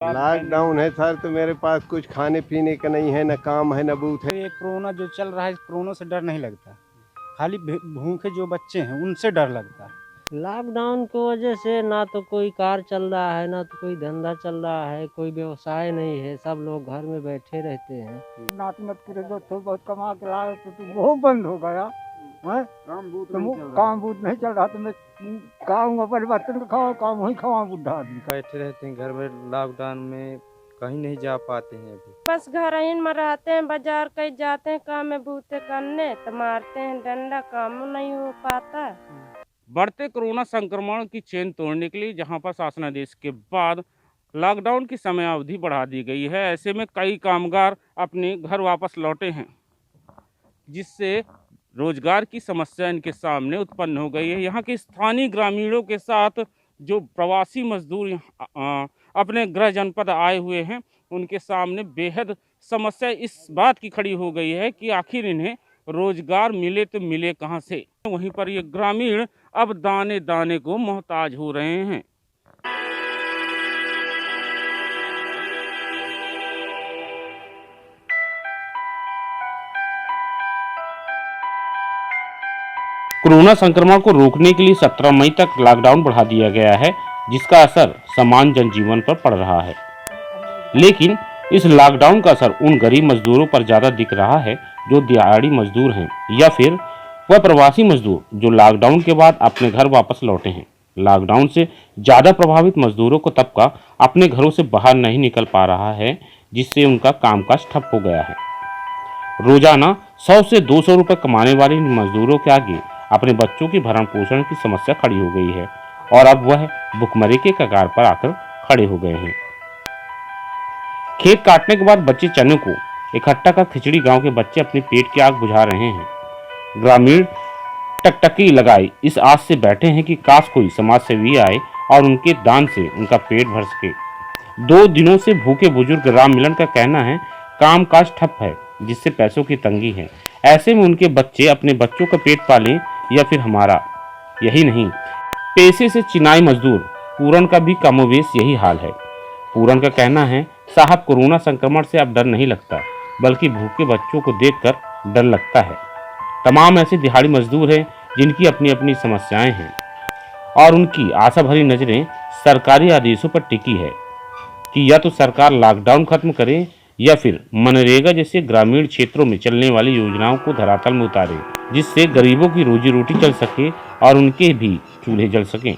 Lockdown है sir, तो मेरे पास कुछ खाने पीने का नहीं है, न काम है, न बूथ है। ये कोरोना जो चल रहा है, कोरोना से डर नहीं लगता। खाली भूखे जो बच्चे हैं उनसे डर लगता है। लॉकडाउन की वजह से ना तो कोई कार चल रहा है, ना तो कोई धंधा चल रहा है, कोई व्यवसाय नहीं है, सब लोग घर में बैठे रहते हैं। नात मत करे तो बहुत कमा के लाए तो वो बंद हो गया है। काम बूथ नहीं चल रहा तो मैं खाऊंगा परिवर्तन खाओ काम वही खावा बुढ़ा आदमी। बैठे रहते हैं घर में, लॉकडाउन में कहीं नहीं जा पाते हैं अभी। बस घर ही में रहते हैं, बाजार कहीं जाते हैं काम में बूते करने तो मारते हैं डंडा, काम नहीं हो पाता। बढ़ते कोरोना संक्रमण की चेन तोड़ने के लिए जहां पर शासनादेश के बाद लॉकडाउन की समय अवधि बढ़ा दी गई है, ऐसे में कई कामगार अपने घर वापस लौटे हैं, जिससे रोजगार की समस्या इनके सामने उत्पन्न हो गई है। यहाँ के स्थानीय ग्रामीणों के साथ जो प्रवासी मजदूर अपने गृह जनपद आए हुए हैं, उनके सामने बेहद समस्या इस बात की खड़ी हो गई है कि आखिर इन्हें रोजगार मिले तो मिले कहाँ से। वहीं पर ये ग्रामीण अब दाने दाने को मोहताज हो रहे हैं। कोरोना संक्रमण को रोकने के लिए 17 मई तक लॉकडाउन बढ़ा दिया गया है, जिसका असर सामान्य जनजीवन पर पड़ रहा है। लेकिन इस लॉकडाउन का असर उन गरीब मजदूरों पर ज्यादा दिख रहा है जो दिहाड़ी मजदूर हैं, या फिर वह प्रवासी मजदूर जो लॉकडाउन के बाद अपने घर वापस लौटे हैं। लॉकडाउन से ज्यादा प्रभावित मजदूरों को तबका अपने घरों से बाहर नहीं निकल पा रहा है, जिससे उनका कामकाज ठप हो गया है। रोजाना 100 से 200 रुपए कमाने वाले इन मजदूरों के आगे अपने बच्चों की भरण पोषण की समस्या खड़ी हो गई है, और अब वह भुखमरी के कगार पर आकर खड़े हो गए हैं। खेत काटने के बाद बचे चने को इकट्ठा कर खिचड़ी गांव के बच्चे अपने पेट की आग बुझा रहे हैं। ग्रामीण टकटकी लगाए इस आस से बैठे हैं कि काश कोई समाज सेवी आए और उनके दान से उनका पेट भर सके। 2 दिनों से भूखे बुजुर्ग राम मिलन का कहना है काम काज ठप है, जिससे पैसों की तंगी है। ऐसे में उनके बच्चे अपने बच्चों का पेट पालें या फिर हमारा। यही नहीं, पेशे से चिनाई मजदूर पूरन का भी कमोवेश यही हाल है। पूरन का कहना है साहब कोरोना संक्रमण से अब डर नहीं लगता, बल्कि भूखे बच्चों को देखकर डर लगता है। तमाम ऐसे दिहाड़ी मजदूर हैं जिनकी अपनी अपनी समस्याएं हैं, और उनकी आशा भरी नजरें सरकारी आदेशों पर टिकी है कि या तो सरकार लॉकडाउन खत्म करे या फिर मनरेगा जैसे ग्रामीण क्षेत्रों में चलने वाली योजनाओं को धरातल में उतारे, जिससे गरीबों की रोजी रोटी चल सके और उनके भी चूल्हे जल सकें।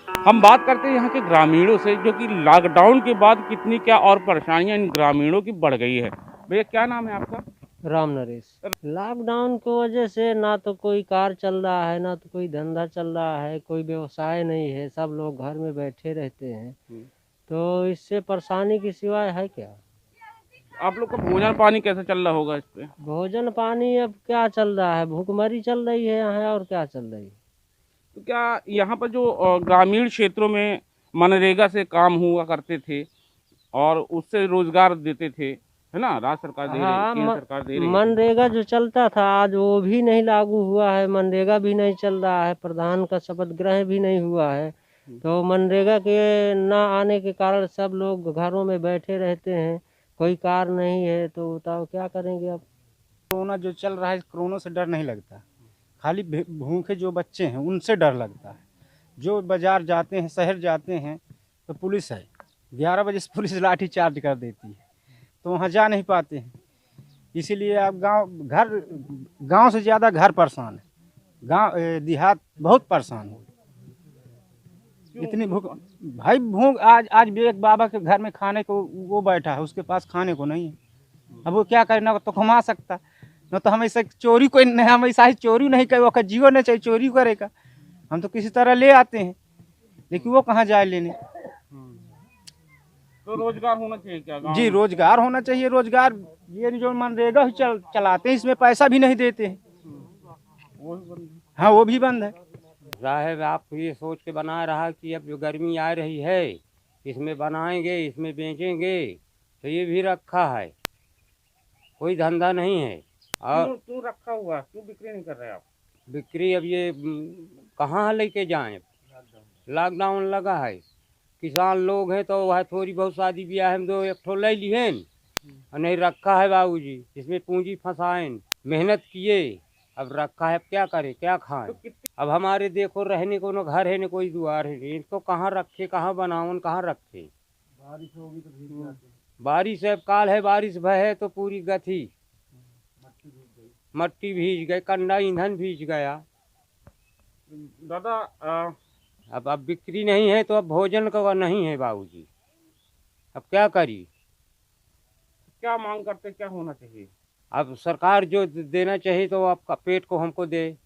हम बात करते हैं यहाँ के ग्रामीणों से, जो कि लॉकडाउन के बाद कितनी क्या और परेशानियां इन ग्रामीणों की बढ़ गई है। भैया क्या नाम है आपका? राम नरेश। लॉकडाउन की वजह से ना तो कोई कार चल रहा है, ना तो कोई धंधा चल रहा है, कोई व्यवसाय नहीं है, सब लोग घर में बैठे रहते हैं। तो इससे परेशानी की सिवाय है क्या? आप लोग का भोजन पानी कैसे चल रहा होगा इस पे? भोजन पानी अब क्या चल रहा है, भूखमरी चल रही है यहाँ, और क्या चल रही है। तो क्या यहाँ पर जो ग्रामीण क्षेत्रों में मनरेगा से काम हुआ करते थे और उससे रोजगार देते थे, है ना, राज्य सरकार दे रही है, केंद्र सरकार दे रही है। मनरेगा जो चलता था आज वो भी नहीं लागू हुआ है, मनरेगा भी नहीं चल रहा है, प्रधान का शपथ ग्रहण भी नहीं हुआ है। तो मनरेगा के ना आने के कारण सब लोग घरों में बैठे रहते हैं, कोई कार नहीं है, तो बताओ क्या करेंगे अब। कोरोना जो चल रहा है, कोरोना से डर नहीं लगता। खाली भूखे जो बच्चे हैं उनसे डर लगता है। जो बाजार जाते हैं, शहर जाते हैं तो पुलिस है, 11 बजे से पुलिस लाठी चार्ज कर देती है, तो वहाँ जा नहीं पाते हैं। इसीलिए अब गांव से ज़्यादा घर परेशान है, गांव देहात बहुत परेशान हो। इतनी भूख भाई, भूख आज भी एक बाबा के घर में खाने को वो बैठा है, उसके पास खाने को नहीं है। अब वो क्या करना, तो कमा सकता न, तो हम ऐसा चोरी कोई नहीं, हम ऐसा ही चोरी नहीं करे, वो जीवन नहीं चाहिए चोरी करेगा। हम तो किसी तरह ले आते हैं, लेकिन वो कहाँ जाए लेने। तो रोजगार होना चाहिए क्या गाँव जी में? रोजगार होना चाहिए। रोजगार ये जो मनरेगा ही चलाते हैं, इसमें पैसा भी नहीं देते हैं। हाँ वो भी बंद है। साहब आप ये सोच के बना रहा कि अब जो गर्मी आ रही है इसमें बनाएंगे, इसमें बेचेंगे, तो ये भी रखा है, कोई धंधा नहीं है। और क्यों रखा हुआ, क्यों बिक्री नहीं कर रहे आप? बिक्री अब ये कहाँ लेके जाएं, लॉकडाउन लगा है, किसान लोग हैं तो वह थोड़ी बहुत शादी ब्याह में 2 एक ठो ले लिए और नहीं रखा है बाबूजी, इसमें पूंजी फंसाएं, मेहनत किए, अब रखा है, अब क्या करें, क्या खाएं। अब हमारे देखो रहने को न घर है न कोई द्वार है, इनको कहाँ रखे, कहाँ बनावन, कहाँ रखे। बारिश होगी तो भीग जाते हैं। बारिश अब काल है, बारिश भय है तो पूरी गथी, मट्टी भीज गई, कंडा ईंधन भीज गया। दादा अब बिक्री नहीं है तो अब भोजन का नहीं है बाबूजी, अब क्या करी। क्या मांग करते, क्या होना चाहिए? अब सरकार जो देना चाहिए तो आपका पेट को हमको दे।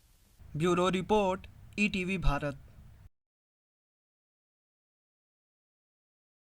Bureau report, ETV Bharat.